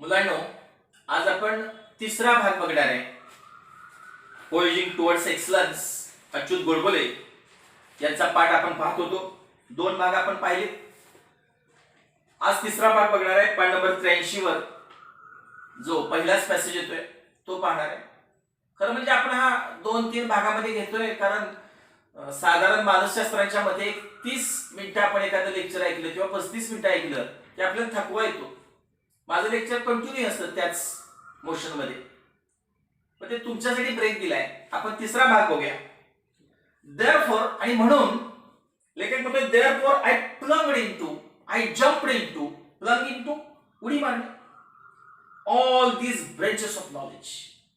मुलांनो, आज आपण तिसरा भाग बघणार आहे. पोएजिंग टुवर्ड्स एक्सलन्स, अच्युत गोडबोले यांचा पाठ आपण पाहत होतो. 2 भाग आपण पाहिले. आज तिसरा भाग बघणार आहे. पाठ नंबर 83 वर जो पहिलाच पॅसेज येतोय तो पाहणार आहे. खरं म्हणजे आपण हा 2-3 भागामध्ये घेतोय कारण साधारण मानसशास्त्राच्या मध्ये 30 मिनिटं आपण एखादं लेक्चर ऐकलं किंवा 35 मिनिटं ऐकलं की आपल्याला थकवा येतो. माझं लेक्चर कंटिन्यू असतं त्याच मोशन मध्ये, पण ते तुमच्यासाठी ब्रेक दिलाय. आपण तिसरा भाग बघूया. देअरफॉर आणि म्हणून लेखक म्हणतो therefore I plunged into, I jumped into, plunge into उडी मारणे, all these branches of knowledge.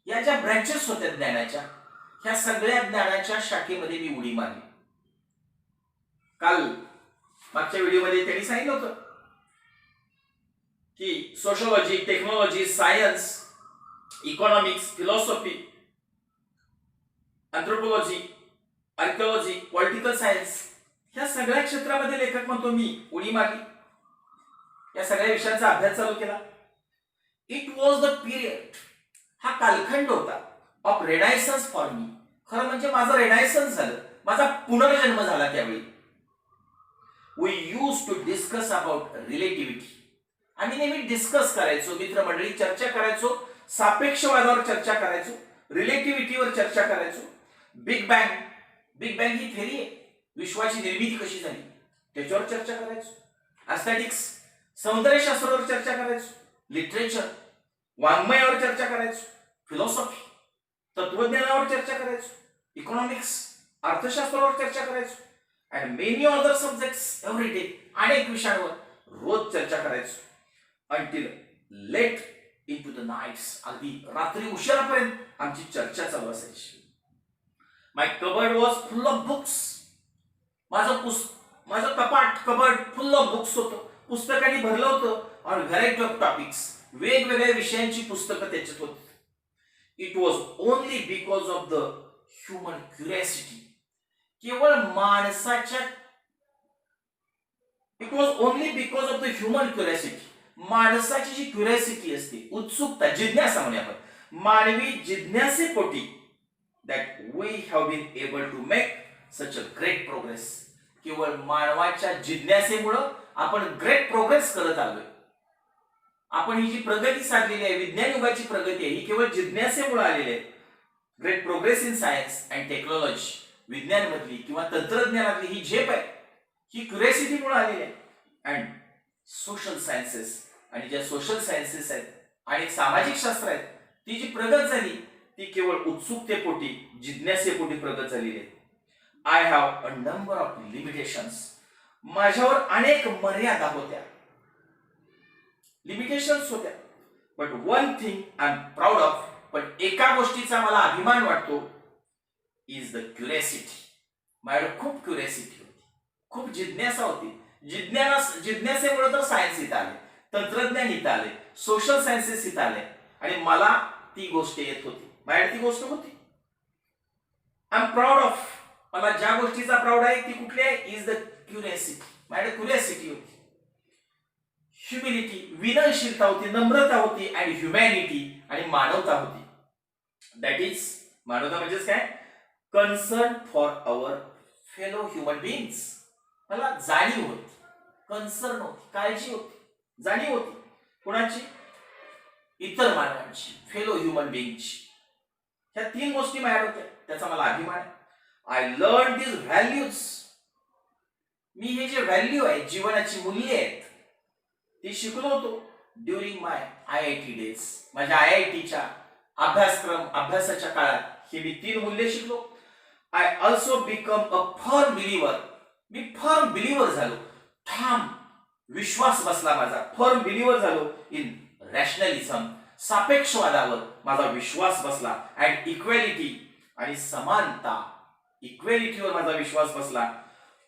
या ज्या ब्रँचेस होत्या ज्ञानाच्या, ह्या सगळ्या ज्ञानाच्या शाखेमध्ये मी उडी मारली. काल मागच्या व्हिडिओमध्ये त्यांनी सांगितलं होतं की sociology, technology, science, economics, philosophy, anthropology, archaeology, political science, ह्या सगळ्या क्षेत्रामध्ये लेखक म्हणतो मी उडी मारली. या सगळ्या विषयांचा अभ्यास चालू केला. इट वॉज द पिरियड, हा कालखंड होता, ऑफ रेनायसन्स फॉर मी. खरं म्हणजे माझं रेनायसन्स झालं, माझा पुनर्जन्म झाला. त्यावेळी we use to discuss about relativity. आम्ही नेहमी डिस्कस करायचो, मित्रमंडळी चर्चा करायचो, सापेक्षवादावर चर्चा करायचो, रिलेटिव्हिटीवर चर्चा करायचो. बिग बँग, बिग बँग ही थेरी आहे, विश्वाची निर्मिती कशी झाली त्याच्यावर चर्चा करायचो. एस्थेटिक्स, सौंदर्यशास्त्रावर चर्चा करायचो. लिटरेचर, वाङ्मयावर चर्चा करायचो. फिलॉसॉफी, तत्वज्ञानावर चर्चा करायचो. इकॉनॉमिक्स, अर्थशास्त्रावर चर्चा करायचो. And many other subjects every day, अनेक विषयांवर रोज चर्चा करायचो. Until late into the nights, अगदी रात्री उशिरापर्यंत आमची चर्चा चालू असायची. My cupboard was full of books. माझं कबर्ड फुल ऑफ बुक्स होतं, पुस्तकांनी भरलं होतं. ऑन व्हरायटी ऑफ टॉपिक्स, वेगवेगळ्या विषयांची पुस्तकं त्याच्यात होती. It was only because of the human curiosity. केवळ माणसाच्या, it was only because of the human curiosity. माणसाची जी क्युरियोसिटी असते, उत्सुकता, जिज्ञासा म्हणूया आपण, मानवी जिज्ञासेपोटी, that we have been able to make such a great progress. केवळ मानवाच्या जिज्ञासेमुळं आपण ग्रेट प्रोग्रेस करत आलोय. आपण ही जी प्रगती साधलेली आहे, विज्ञान युगाची प्रगती आहे, ही केवळ जिज्ञासेमुळे आलेली आहे. Great progress in science and technology, विज्ञान मधली किंवा तंत्रज्ञानातली ही झेप आहे, ही क्युरियोसिटीमुळे आलेली आहे. अँड सोशल सायन्सेस, आणि ज्या सोशल सायन्सेस आहेत आणि सामाजिक शास्त्र आहेत, ती जी प्रगत झाली ती केवळ उत्सुकतेपोटी, जिज्ञासेपोटी प्रगत झालेली आहे. I have a number of limitations. माझ्यावर अनेक मर्यादा होत्या, लिमिटेशन्स होत्या. But one thing I am proud of, पण एका गोष्टीचा मला अभिमान वाटतो, इज द क्युरियोसिटी. माझ्याकडे खूप क्युरियोसिटी होती, खूप जिज्ञासा होती. जिज्ञासेमुळे तर सायन्स इथं आले, तंत्रज्ञान इथं आले, सोशल सायन्सेस इथं आले, आणि मला ती गोष्ट येत होती, माझ्याकडे ती गोष्ट होती. आय एम प्राऊड ऑफ, मला ज्या गोष्टीचा प्राऊड आहे ती कुठली आहे, इज द क्युरियोसिटी. माझ्याकडे क्युरियोसिटी होती. ह्युमिलिटी, विनयशीलता होती, नम्रता होती, आणि ह्युमॅनिटी, आणि मानवता होती. दॅट इज, मानवता म्हणजेच काय, concern for our fellow human beings. मला जाणीव होती, कन्सर्न होती, काळजी होती, जाणीव होती. कोणाची? इतर मानवांची, फेलो ह्युमन बीइंगची. ह्या 3 गोष्टी माझ्याकडे होत्या, त्याचा मला अभिमान आहे. I learn these values. मी हे जे व्हॅल्यू आहे, जीवनाची मूल्ये आहेत, ती शिकलो होतो ड्युरिंग माय IIT डेज. माझ्या IITच्या अभ्यासाच्या काळात हे मी 3 मूल्ये शिकलो. I also become a firm believer. मी फर्म बिलीव्हर झालो, ठाम विश्वास बसला माझा, फर्म बिलीव्हर झालो इन रॅशनलिझम. सापेक्षवादावर माझा विश्वास बसला. अँड इक्वॅलिटी, आणि समानता, इक्वॅलिटीवर माझा विश्वास बसला.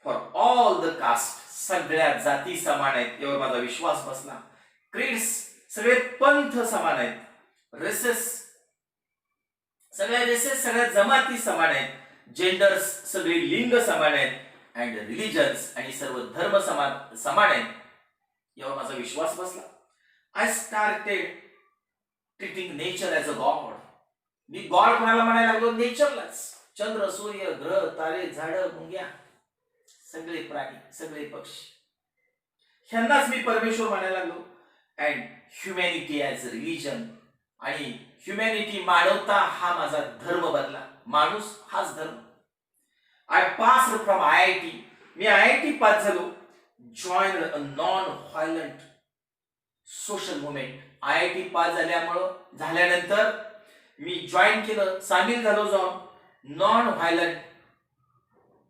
फॉर ऑल द कास्ट, सगळ्या जाती समान आहेत यावर माझा विश्वास बसला. क्रीड्स, सगळे पंथ समान आहेत. रेसेस, सगळ्या जमाती समान आहेत. जेंडर्स, सगळे लिंग समान आहेत. अँड रिलिजन्स, आणि सर्व धर्म समान आहेत यावर माझा विश्वास बसला. I started treating nature as a God. Me God कोणाला म्हणायला लागलो? नेचरलाच. चंद्र, सूर्य, ग्रह, तारे, झाडं, मुंग्या, सगळे प्राणी, सगळे पक्षी, ह्यांनाच मी परमेश्वर म्हणायला लागलो. And humanity as a religion, आणि ह्युमॅनिटी, मानवता हा माझा धर्म बनला. माणूस हाच धर्म. I pass from IIT. मी IIT पास झालो. Join a non violent social movement. IIT pass झाल्यानंतर मी जॉईन केलं, सामील झालो जाऊन नॉन व्हायलंट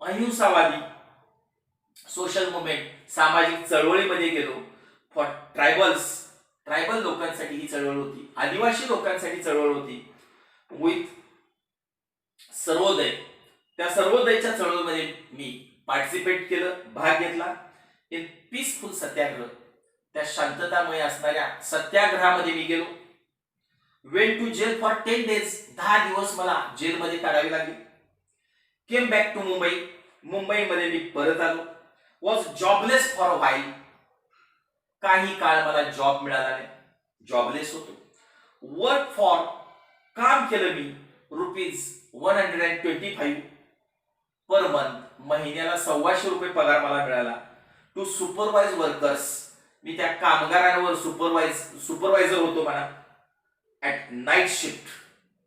अहिंसावादी सोशल मुवमेंट, सामाजिक चळवळीमध्ये गेलो. फॉर ट्रायबल लोकांसाठी ही चळवळ होती, आदिवासी लोकांसाठी चळवळ होती. विथ सर्वोदय, त्या सर्वोदयच्या चळवळीमध्ये मी पार्टिसिपेट केलं, भाग घेतला. इन पीसफुल सत्याग्रह, त्या शांततामय असणाऱ्या सत्याग्रहामध्ये मी गेलो. Went to jail for 10 days. 10 दिवस मला जेलमध्ये काढावे लागले. Came back to Mumbai. मुंबईमध्ये मी परत आलो. Was jobless for a while. काही काळ मला जॉब मिळाला नाही, जॉबलेस होतो. वर्क फॉर, काम केलं मी ₹125 पर मंथ, महिन्याला ₹1,200 पगार मला मिळाला. टू सुपरवाइज वर्कर्स, मी त्या कामगारांवर सुपरवायझर होतो म्हणा. At night shift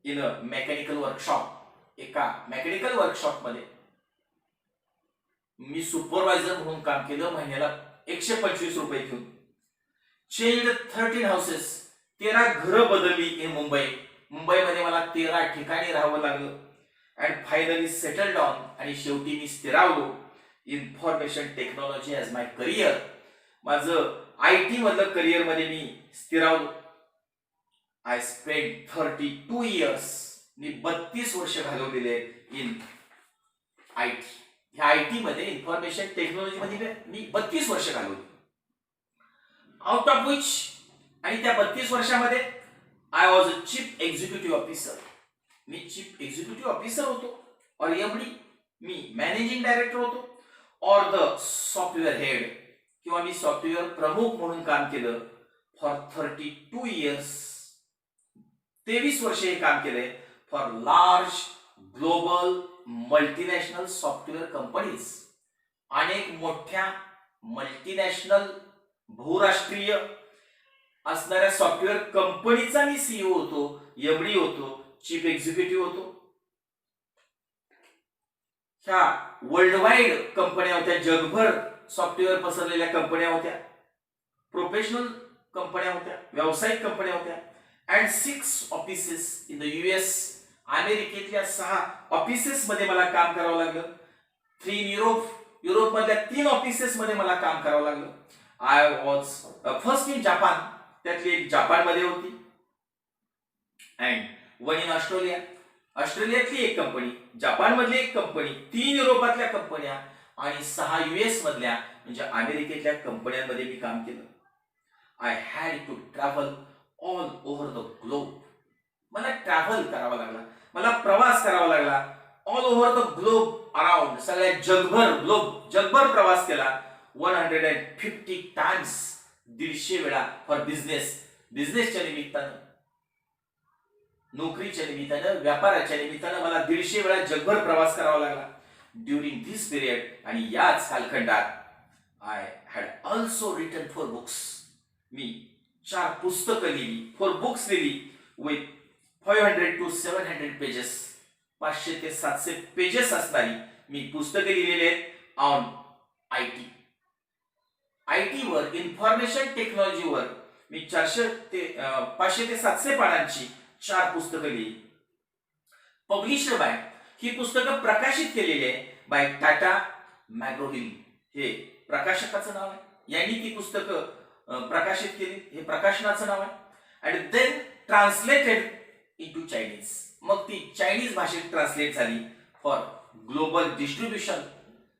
in a mechanical workshop. एका मेकॅनिकल वर्कशॉपमध्ये मी सुपरवायझर म्हणून काम केलं, महिन्याला ₹125 घेऊन. Changed 13 houses. 13 घरं बदलली इन मुंबई. मुंबईमध्ये मला 13 ठिकाणी राहावं लागलं. अँड फायनली सेटल डाऊन, आणि शेवटी मी स्थिरावलो. Information technology as my career. माझं IT मधलं करिअर मध्ये मी स्थिरावलो. I spend 32 years. मी 32 वर्ष घालवलेले इन IT. ह्या IT मध्ये, इन्फॉर्मेशन टेक्नॉलॉजी मध्ये मी 32 वर्ष घालवली. आउट ऑफ विच, आणि त्या 32 वर्षामध्ये I was a chief executive officer. Me chief executive officer होतो, और MD, मी मॅनेजिंग डायरेक्टर होतो, और द सॉफ्टवेअर हेड, किंवा मी सॉफ्टवेअर प्रमुख म्हणून काम केलं फॉर 32 years. 23 वर्ष हे काम केलंय for large global multinational software companies. अनेक मोठ्या मल्टीनॅशनल, बहुराष्ट्रीय असणाऱ्या सॉफ्टवेअर कंपनीचा मी CEO होतो, MD होतो, चीफ एक्झिक्युटिव्ह होतो. ह्या वर्ल्ड वाईड कंपन्या होत्या, जगभर सॉफ्टवेअर पसरलेल्या कंपन्या होत्या, प्रोफेशनल कंपन्या होत्या, व्यावसायिक कंपन्या होत्या. And 6 offices in the US. अमेरिकेतल्या 6 ऑफिसेस मध्ये मला काम करावं लागलं. 3 इन युरोपमधल्या 3 ऑफिसेस मध्ये मला काम करावं लागलं. I was first in Japan. त्यातली एक जापानमध्ये होती. And 1 in Australia. ऑस्ट्रेलियातली एक कंपनी, जपानमधली एक कंपनी, 3 युरोपातल्या कंपन्या, आणि 6 US मधल्या, म्हणजे अमेरिकेतल्या कंपन्यांमध्ये मी काम केलं. I had to travel all over the globe. मला ट्रॅव्हल करावा लागला, मला प्रवास करावा लागला. All over the globe, around, सगळ्या जगभर प्रवास केला. 150 टाइम्स, 150 वेळा फॉर बिझनेसच्या निमित्तानं, नोकरीच्या निमित्तानं, व्यापाराच्या निमित्तानं मला 150 वेळा जगभर प्रवास करावा लागला ड्युरिंग धिस पिरियड. आणि याच कालखंडात I had also written 4 books. मी 4 पुस्तकं लिहिली, 4 बुक्स लिहिली विथ 500 to 700 पेजेस. 500 ते 700 पेजेस असणारी मी पुस्तके लिहिलेली आहेत ऑन IT वर, इन्फॉर्मेशन टेक्नॉलॉजीवर. मी 500 ते 700 पानांची 4 पुस्तकं लिहिली. पब्लिशर बाय, ही पुस्तकं प्रकाशित केलेली आहे बाय टाटा मॅग्रो-हिल. हे प्रकाशकाचं नाव आहे, यांनी ती पुस्तकं प्रकाशित केली, हे प्रकाशनाचं नाव आहे. And then translated into Chinese. मग ती चायनीज भाषेत ट्रान्सलेट झाली फॉर ग्लोबल डिस्ट्रीब्युशन.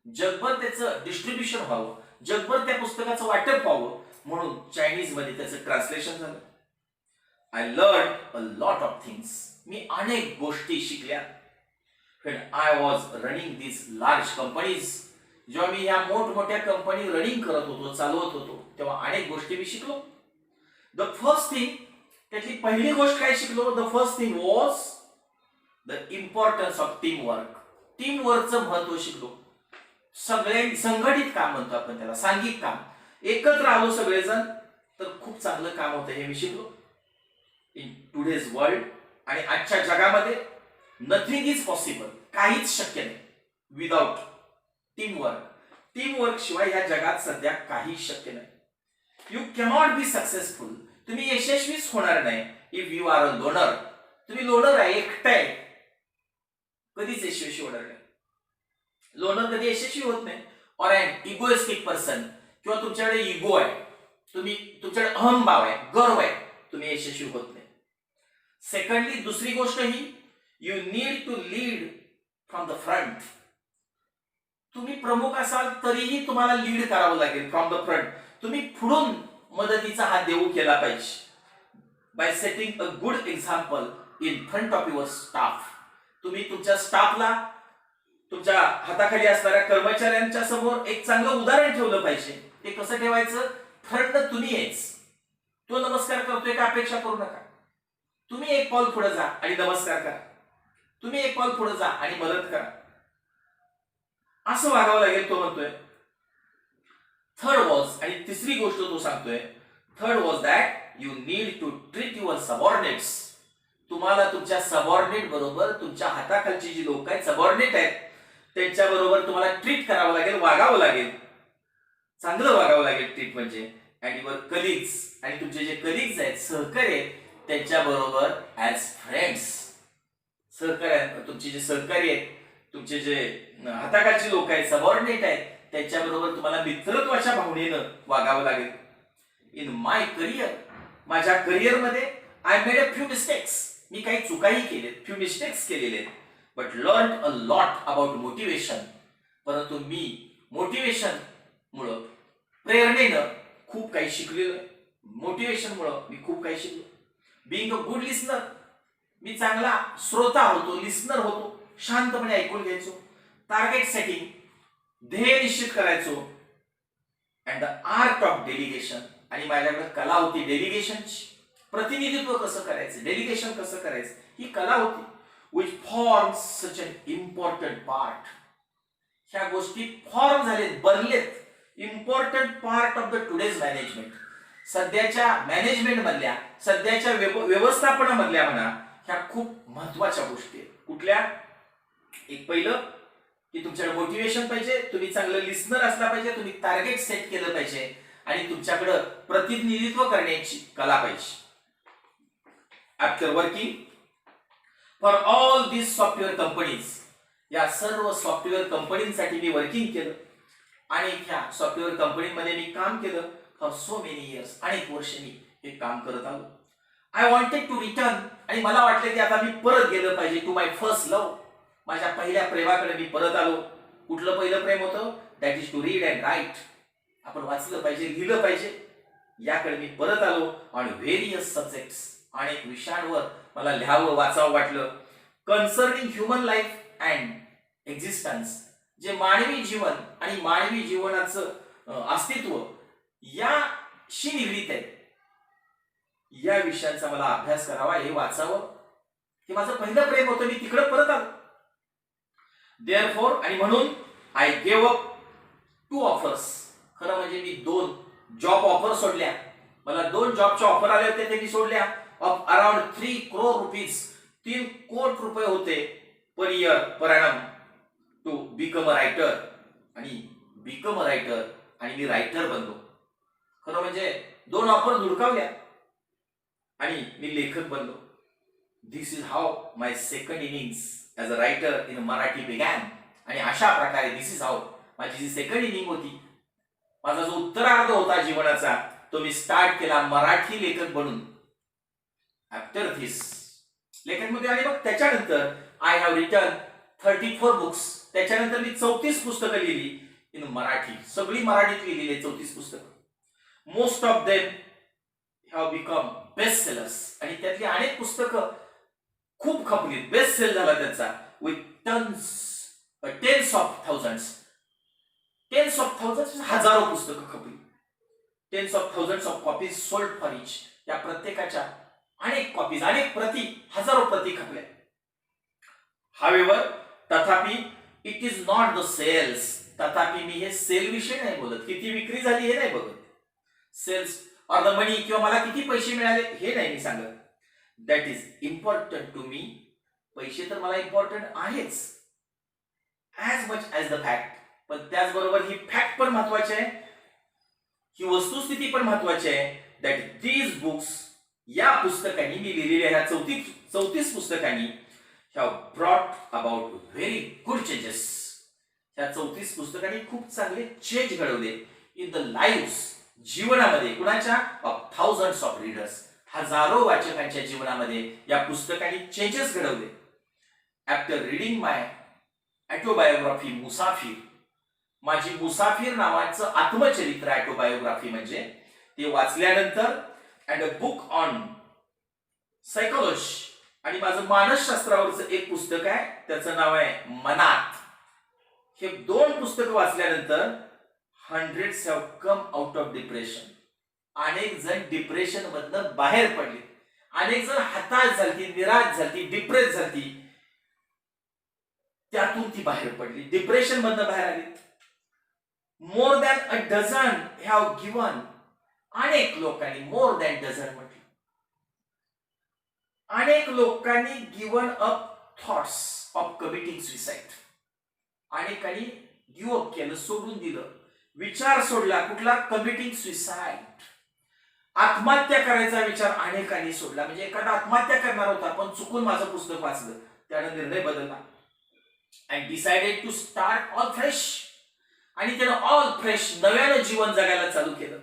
जगभर त्याचं डिस्ट्रीब्युशन व्हावं, जगभर त्या पुस्तकाचं वाटप व्हावं, म्हणून चायनीज मध्ये त्याचं ट्रान्सलेशन झालं. I learn a lot of things. मी अनेक गोष्टी शिकल्या. when I was running these large companies, जेव्हा मी ह्या मोठमोठ्या कंपनी रनिंग करत होतो, चालवत होतो, तेव्हा अनेक गोष्टी मी शिकलो. द फर्स्ट थिंग, त्यातली पहिली गोष्ट काय शिकलो? The first thing was the importance of team work. Team वर्कचं महत्व शिकलो. सगळे संघटित काम म्हणतो आपण त्याला, सांघिक काम. एकत्र आलो सगळेजण तर खूप चांगलं काम होतं हे मी शिकलो. इन टुडेज वर्ल्ड आणि आजच्या जगामध्ये नथिंग इज पॉसिबल, काहीच शक्य नाही without team work. Team work शिवाय या जगात सध्या काही शक्य नाही. यू कॅनॉट बी सक्सेसफुल, तुम्ही यशस्वीच होणार नाही if you are a loner. तुम्ही लोनर आहे, एकटा आहे, कधीच यशस्वी होणार नाही. लोनर कधी यशस्वी होत नाही. ऑर अन इगोइस्टिक पर्सन, किंवा तुमच्याकडे इगो आहे, तुम्ही तुमच्याकडे अहंभाव आहे, गर्व आहे, तुम्ही यशस्वी होत नाही. सेकंडली दुसरी गोष्ट ही, you need to lead from the front. तुम्ही प्रमुख असाल तरीही तुम्हाला लीड करावं लागेल फ्रॉम द फ्रंट. तुम्ही पुढून मदतीचा हात देऊ केला पाहिजे. Bye setting a good example in front of your staff. तुम्ही तुमच्या स्टाफला, तुमच्या हाताखाली असणाऱ्या कर्मचाऱ्यांच्या समोर एक चांगलं उदाहरण ठेवलं पाहिजे. ते कसं ठेवायचं? फ्रंट तुम्ही आहेच. तो नमस्कार करतोय का अपेक्षा करू नका. तुम्ही एक पाऊल पुढे जा आणि नमस्कार करा. तुम्ही एक पाऊल पुढे जा आणि मदत करा. असं वागावं लागेल तो म्हणतोय. थर्ड वॉज, आणि तिसरी गोष्ट तो सांगतोय, third was that you need to treat your subordinates. तुम्हाला तुमच्या सबऑर्डिनेट बरोबर, तुमच्या हाताखालची जी लोक आहेत, सबऑर्डिनेट आहेत, त्यांच्या बरोबर तुम्हाला ट्रीट करावं लागेल, वागावं लागेल, चांगलं वागावं लागेल. ट्रीट म्हणजे अँड युअर कलिग्स, आणि तुमचे जे कलिग्स आहेत, सहकारी, त्यांच्या बरोबर ऍज फ्रेंड्स. सहकार्य, तुमचे जे सहकारी आहेत, तुमचे जे हाताखालची लोक आहेत, सबऑर्डिनेट आहेत, त्यांच्या बरोबर तुम्हाला मित्रत्वाच्या भावनेनं वागावं लागेल. इन माय करिअर, माझ्या करिअरमध्ये I made a few mistakes. मी काही चुकाही केलेत, फ्यू मिस्टेक्स केलेले आहेत. But learn a lot about motivation. परंतु मी मोटिवेशन मुळे, प्रेरणेनं खूप काही शिकलेलो आहे. मोटिवेशन मुळे मी खूप काही शिकलो. बिंग अ गुड लिस्नर, मी चांगला श्रोता होतो, लिस्नर होतो, शांतपणे ऐकून घ्यायचो. टार्गेट सेटिंग, ध्येय निश्चित करायचो. And the art of delegation, आणि माझ्याकडे कला होती डेलिगेशनची. प्रतिनिधित्व कसं करायचं, डेलिगेशन कसं करायचं, ही कला होती. which forms such an important part. ह्या गोष्टी फॉर्म झालेत, बनलेत, important part of the today's management. सध्याच्या मॅनेजमेंट मधल्या, सध्याच्या व्यवस्थापनामधल्या म्हणा, ह्या खूप महत्वाच्या गोष्टी आहेत. कुठल्या? एक पहिलं की तुमच्याकडे मोटिवेशन पाहिजे, तुम्ही चांगलं लिस्नर असला पाहिजे, तुम्ही टार्गेट सेट केलं पाहिजे, आणि तुमच्याकडे प्रतिनिधित्व करण्याची कला पाहिजे. After working for all this software companies, या सर्व सॉफ्टवेअर कंपनीसाठी मी वर्किंग केलं, आणि ह्या सॉफ्टवेअर कंपनीमध्ये मी काम केलं फॉर सो मेनी इयर्स. अनेक वर्ष मी हे काम करत आलो. आय वॉन्टेड टू रिटर्न, आणि मला वाटलं की आता मी परत गेलं पाहिजे टू माय फर्स्ट लव्ह. माझ्या पहिल्या प्रेमाकडे मी परत आलो. कुठलं पहिलं प्रेम होतं? That is to read and write. आपण वाचलं पाहिजे, लिहिलं पाहिजे, याकडे मी परत आलो. ऑन व्हेरियस सब्जेक्ट्स, अनेक विषयांवर मला लिहावं, वाचावं वाटलं. Concerning human life and existence, जे मानवी जीवन आणि मानवी जीवनाचं अस्तित्व याशी निगडीत आहे, या विषयांचा मला अभ्यास करावा, हे वाचावं. हे माझं पहिलं प्रेम होतं, मी तिकडे परत आलो. देअरफॉर, आणि म्हणून आय गेव अप 2 ऑफर्स. खरं म्हणजे मी 2 जॉब ऑफर सोडल्या. मला 2 जॉबच्या ऑफर आले होते, ते मी सोडल्या. ऑफ अराउंड 3 crore रुपीज, 3 कोटी रुपये होते per year, per annum, to become a writer. आणि बिकम अ रायटर, आणि मी रायटर बनलो. खरं म्हणजे 2 ऑफर धुडकावल्या आणि मी लेखक बनलो. This is how my second innings as a writer in Marathi began. आणि अशा प्रकारे दिस इज हाऊ, माझी जी सेकंड इनिंग होती, माझा जो उत्तरार्ध होता जीवनाचा, तो मी स्टार्ट केला मराठी लेखक बनून. आफ्टर धिस लेखनमध्ये, आणि मग त्याच्यानंतर आय हॅव रिटन 34 बुक्स. त्याच्यानंतर मी 34 पुस्तकं लिहिली इन मराठी, सगळी मराठीत लिहिलेली 34 पुस्तकं. Most of them have become best sellers, आणि त्यातली अनेक पुस्तकं खूप खपली, बेस्ट सेल झाला त्याचा, विथ टेन्स ऑफ थाउजंड्स, हजारो पुस्तकं खपली. Tens of thousands of copies sold for each. या प्रत्येकाच्या अनेक कॉपीज, अनेक प्रती, हजारो प्रती खपल्या. हावेवर, तथापि, it is not the sales. तथापि मी हे सेल विषयी नाही बोलत, किती विक्री झाली हे नाही बघत, सेल्स ऑर द मनी किंवा मला किती पैसे मिळाले हे नाही मी सांगत. That is important to me. पैसे तर मला इम्पॉर्टंट आहेच, as much as the fact. पण त्याचबरोबर ही फॅक्ट पण महत्वाची आहे, ही वस्तुस्थिती पण महत्वाची आहे. दॅट दीज बुक्स, या पुस्तकांनी, मी लिहिलेल्या ह्या 34 पुस्तकांनी have brought about very good changes. ह्या 34 पुस्तकांनी खूप चांगले चेंज घडवले इन द लाईव्स, जीवनामध्ये कुणाच्या, ऑफ थाउजंड्स ऑफ रीडर्स, हजारो वाचकांच्या जीवनामध्ये या पुस्तकांनी चेंजेस घडवले. आफ्टर रीडिंग माय ऑटोबायोग्राफी मुसाफिर, माझी मुसाफिर नावाचं आत्मचरित्र, ऑटोबायोग्राफी म्हणजे, ते वाचल्यानंतर, and a book on psychology, आणि माझं मानसशास्त्रावरचं एक पुस्तक आहे, त्याचं नाव आहे मनात. हे 2 पुस्तकं वाचल्यानंतर hundreds have come out of depression. अनेक जण डिप्रेशन मधनं बाहेर पडले, अनेक जण हताश झाली, निराश झाली, डिप्रेस झाली, त्यातून ती बाहेर पडली, डिप्रेशन मधनं बाहेर आली. More than a dozen have given. अनेक लोकांनी, मोर दॅन डझन म्हटलं, अनेक लोकांनी given up thoughts of committing suicide. अनेकांनी गिव्ह अप केलं, सोडून दिलं, विचार सोडला. कुठला? Committing suicide. आत्महत्या करायचा विचार अनेकांनी सोडला. म्हणजे एखादा आत्महत्या करणार होता, पण चुकून माझं पुस्तक वाचलं, त्याने निर्णय बदलला, and decided to start all fresh. आणि त्यानं ऑल फ्रेश, नव्यानं जीवन जगायला चालू केलं.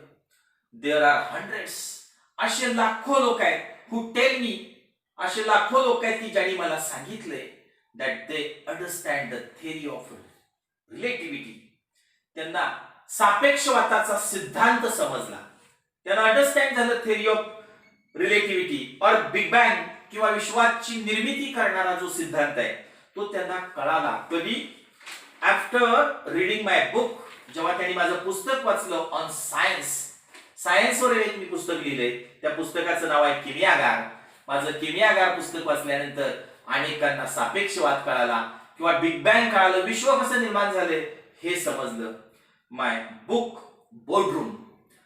देअर आर हंड्रेड्स, असे लाखो लोक आहेत, हु टेल मी, असे लाखो लोक आहेत की ज्यांनी मला सांगितलंय that they understand the theory of relativity. त्यांना सापेक्षवादाचा सिद्धांत समजला, त्यांना अंडरस्टँड झालं थिअरी ऑफ रिलेटिव्हिटी और बिग बँग किंवा विश्वाची निर्मिती करणारा जो सिद्धांत आहे तो त्यांना कळाला. कधी? आफ्टर रीडिंग माय बुक, जेव्हा त्यांनी माझं पुस्तक वाचलं ऑन सायन्स. सायन्सवर एक मी पुस्तक लिहिलंय, त्या पुस्तकाचं नाव आहे किमियागार. माझं किमियागार पुस्तक वाचल्यानंतर अनेकांना सापेक्षवाद कळाला किंवा बिग बँग कळालं, विश्व कसं निर्माण झाले हे समजलं. माय बुक बोर्डरूम,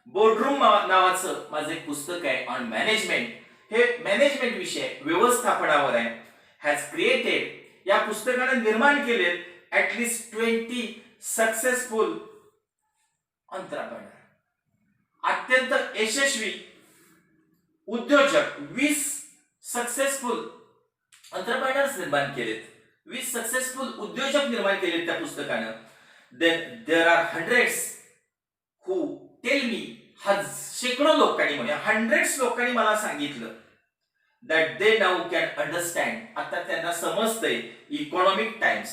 बोर्डरूम नावाचं माझं एक पुस्तक आहे ऑन मॅनेजमेंट. हे मॅनेजमेंट विषय, व्यवस्थापनावर आहे. हॅज क्रिएटेड, या पुस्तकाने निर्माण केले ऍटलीस्ट 20 सक्सेसफुल एंटरप्रेन्योर, अत्यंत यशस्वी उद्योजक, 20 सक्सेसफुल एंटरप्रेन्योर्स निर्माण केलेत, 20 सक्सेसफुल उद्योजक निर्माण केलेत त्या पुस्तकानं. Then there are hundreds who tell me, शेकडो लोकांनी, म्हणजे हंड्रेड्स लोकांनी मला सांगितलं that they now can understand, आता त्यांना समजतंय इकॉनॉमिक टाइम्स,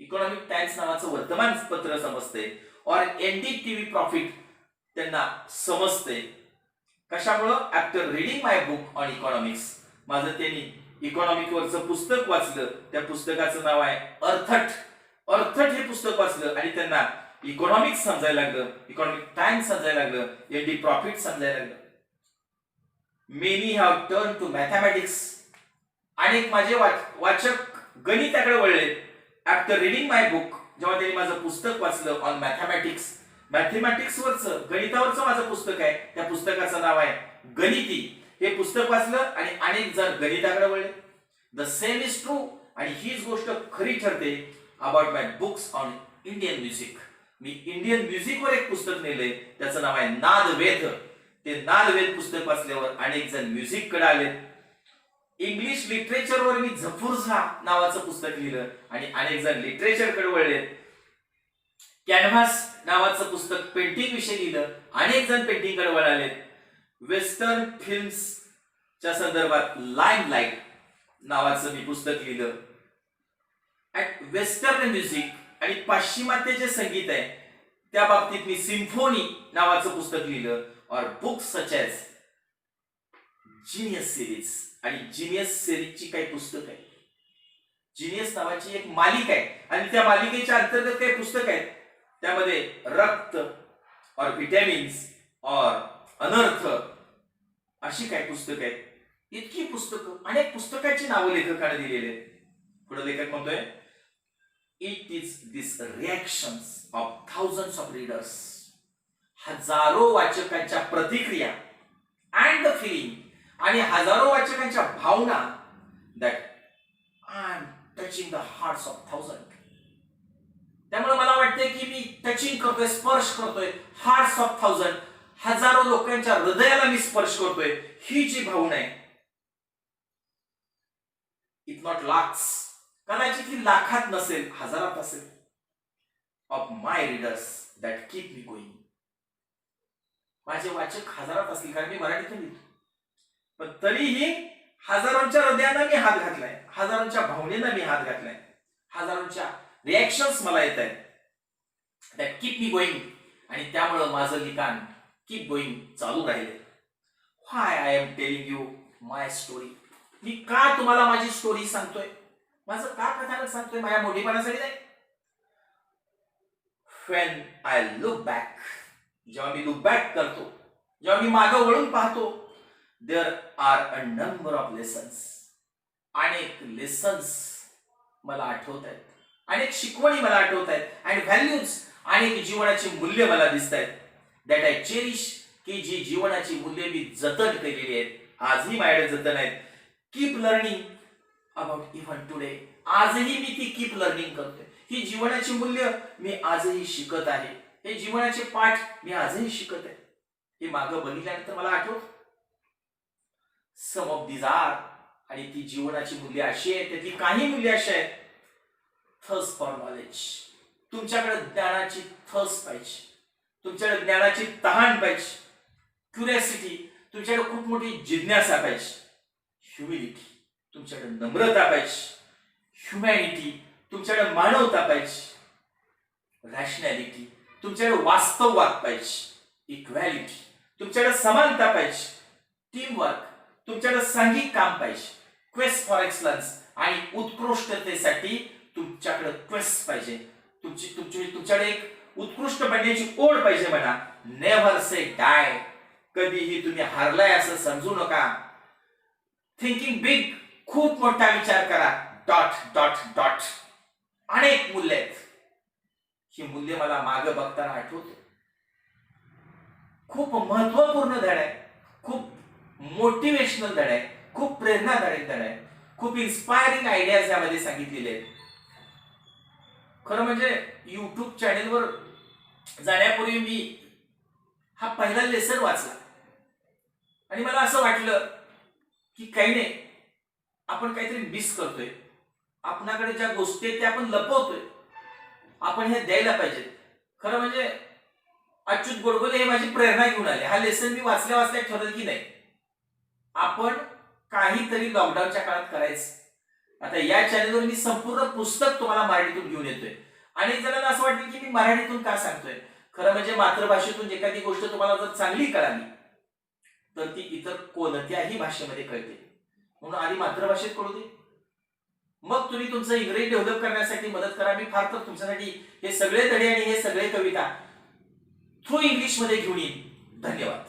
इकॉनॉमिक टाइम्स नावाचं वर्तमानपत्र समजतंय, और एनडीटीव्ही प्रॉफिट त्यांना समजतंय. कशामुळं? After reading my book on economics. माझं त्यांनी इकॉनॉमिक वरचं पुस्तक वाचलं, त्या पुस्तकाचं नाव आहे अर्थट. अर्थट हे पुस्तक वाचलं आणि त्यांना इकॉनॉमिक्स समजायला लागलं, इकॉनॉमिक टाइम्स समजायला लागलं, एनडी प्रॉफिट समजायला लागलं. Many have turn to mathematics. अनेक माझे वाचक गणिताकडे वळले. आफ्टर रीडिंग माय बुक, जेव्हा त्यांनी माझं पुस्तक वाचलं ऑन मॅथमॅटिक्स, मॅथमॅटिक्स वरचं, गणितावरचं माझं पुस्तक आहे, त्या पुस्तकाचं नाव आहे गणिती. हे पुस्तक वाचलं आणि अनेक जण गणिताकडे वळले. द सेम इज ट्रू, आणि हीच गोष्ट खरी ठरते about my books on Indian music. Me Indian music वर एक पुस्तक नेलंय, त्याचं नाव आहे नादवेद. ते नादवेद पुस्तक वाचल्यावर अनेक जण म्युझिक कडे आले. इंग्लिश लिटरेचर वर मी झफुर्झा नावाचं पुस्तक लिहिलं आणि अनेक जण लिटरेचर कडे वळले. कॅनव्हास नावाचं पुस्तक पेंटिंग विषयी लिहिलं, अनेक जण पेंटिंग कडे वळाले. वेस्टर्न फिल्म्सच्या संदर्भात लाईमलाईट नावाचं मी पुस्तक लिहिलं. वेस्टर्न म्युझिक आणि पाश्चिमात्य संगीत आहे त्या बाबतीत मी सिम्फोनी नावाचं पुस्तक लिहिलं. और books such as genius series, आणि जीनियस सिरीजची काही पुस्तक आहे. जीनियस नावाची एक मालिका आहे आणि त्या मालिकेच्या अंतर्गत काही पुस्तक आहेत. त्यामध्ये रक्त और विटॅमिन्स और अनर्थ अशी काही पुस्तक आहेत. इतकी पुस्तकं, अनेक पुस्तकांची नावं लेखकाने दिलेली आहेत. पुढे लेखक म्हणतोय, it is this reactions of thousands of readers, हजारो वाचकांच्या प्रतिक्रिया अँड द फिलिंग, आणि हजारो वाचकांच्या भावना, that I am touching the hearts of thousand. त्यामुळे मला वाटते की मी टचिंग करतोय, स्पर्श करतोय हार्ट्स ऑफ थाउजंड, हजारो लोकांच्या हृदयाला मी स्पर्श करतोय. ही जी भावना आहे, इट नॉट लाख्स, कदाचित ही लाखात नसेल, हजारात असेल, of my readers that keep me going. माझे वाचक हजारात असतील, कारण मी मराठीतून लिहितो, पण तरीही हजारोंच्या हृदयांना मी हात घातलाय, हजारोंच्या भावनेला मी हात घातलाय, हजारोंच्या रिॲक्शन्स मला येत आहेत, दॅट कीप मी गोईंग. आणि त्यामुळं माझं लिखाण कीप गोईंग चालू राहिले. Why I am telling you my story. मी का तुम्हाला माझी स्टोरी सांगतोय, माझं का कथानक सांगतोय, माझ्या मोठेपणासाठी नाही. व्हेन आय लुक बॅक, जेव्हा मी लुक बॅक करतो, जेव्हा मी मागं वळून पाहतो, there are a number of lessons. अनेक लेसन्स मला आठवत आहेत, अनेक शिकवणी मला आठवत आहेत, अँड व्हॅल्यूज, अनेक जीवनाची मूल्य मला दिसत आहेत, दॅट आय चेरिश, की जी जीवनाची मूल्य मी जतन केलेली आहेत, आजही माझ्याकडे जतन आहेत. Keep learning about even today, आजही मी ती कीप लर्निंग करतोय. ही जीवनाची मूल्य मी आजही शिकत आहे, हे जीवनाचे पाठ मी आजही शिकत आहे. हे मागं बघितल्यानंतर मला आठवत, सम ऑफ दीज आर, आणि ती जीवनाची मूल्य अशी आहेत, त्यातली काही मूल्य अशी आहेत, थर्स्ट फॉर नॉलेज. तुमच्याकडे ज्ञानाची थर्स्ट पाहिजे, तुमच्याकडे ज्ञानाची तहान पाहिजे. क्युरियोसिटी, तुमच्याकडे खूप मोठी जिज्ञासा पाहिजे. ह्युमिलिटी, तुमच्याकडे नम्रता पाहिजे. ह्युमॅनिटी, तुमच्याकडे मानवता पाहिजे. रॅशनॅलिटी, तुमच्याकडे वास्तववाद पाहिजे. इक्वॅलिटी, तुमच्याकडे समानता पाहिजे. टीमवर्क, तुमच्याकडे सांघिक काम पाहिजे. क्वेस्ट फॉर एक्सलन्स, आणि उत्कृष्टतेसाठी तुमच्याकडे क्वेस्ट पाहिजे. तुमच्याकडे एक उत्कृष्ट बनण्याची ओढ पाहिजे. म्हणा नेव्हर से डाय, कधीही तुम्ही हारलाय असं समजू नका. थिंकिंग बिग, खूप मोठा विचार करा. डॉट डॉट डॉट, अनेक मूल्य आहेत. ही मूल्य मला मागे बघताना आठवते. खूप महत्वपूर्ण धडा आहे, खूप मोटिवेशनल धडा आहे, खूप प्रेरणादायक धडा आहे, खूप इन्स्पायरिंग आयडियाज यामध्ये सांगितलेले आहेत. खरं म्हणजे युट्यूब चॅनेलवर जाण्यापूर्वी मी हा पहिला लेसन वाचला, आणि मला असं वाटलं की काही नाही, आपण काहीतरी मिस करतोय. आपल्याकडे ज्या गोष्टी आहेत त्या आपण लपवतोय, आपण हे द्यायला पाहिजे. खरं म्हणजे अच्युत गोडबोले हे माझी प्रेरणा घेऊन आले. हा लेसन मी वाचल्या ठरवलं की नाही, आपण काहीतरी लॉकडाऊनच्या काळात करायचं. आता या चॅनलवर मी संपूर्ण पुस्तक तुम्हाला मराठीतून घेऊन येतोय. अनेक जणांना असं वाटतं की मी मराठीतून का सांगतोय. खरं म्हणजे मातृभाषेतून एखादी गोष्ट तुम्हाला जर चांगली कळाली तर ती इतर कोणत्याही भाषेमध्ये कळते. म्हणून आधी मातृभाषेत कळू दे, मग तुम्ही तुमचं इंग्रजी डेव्हलप करण्यासाठी मदत करा. मी फार तर तुमच्यासाठी हे सगळे धडे आणि हे सगळे कविता थ्रू इंग्लिश मध्ये घेऊन येईन. धन्यवाद.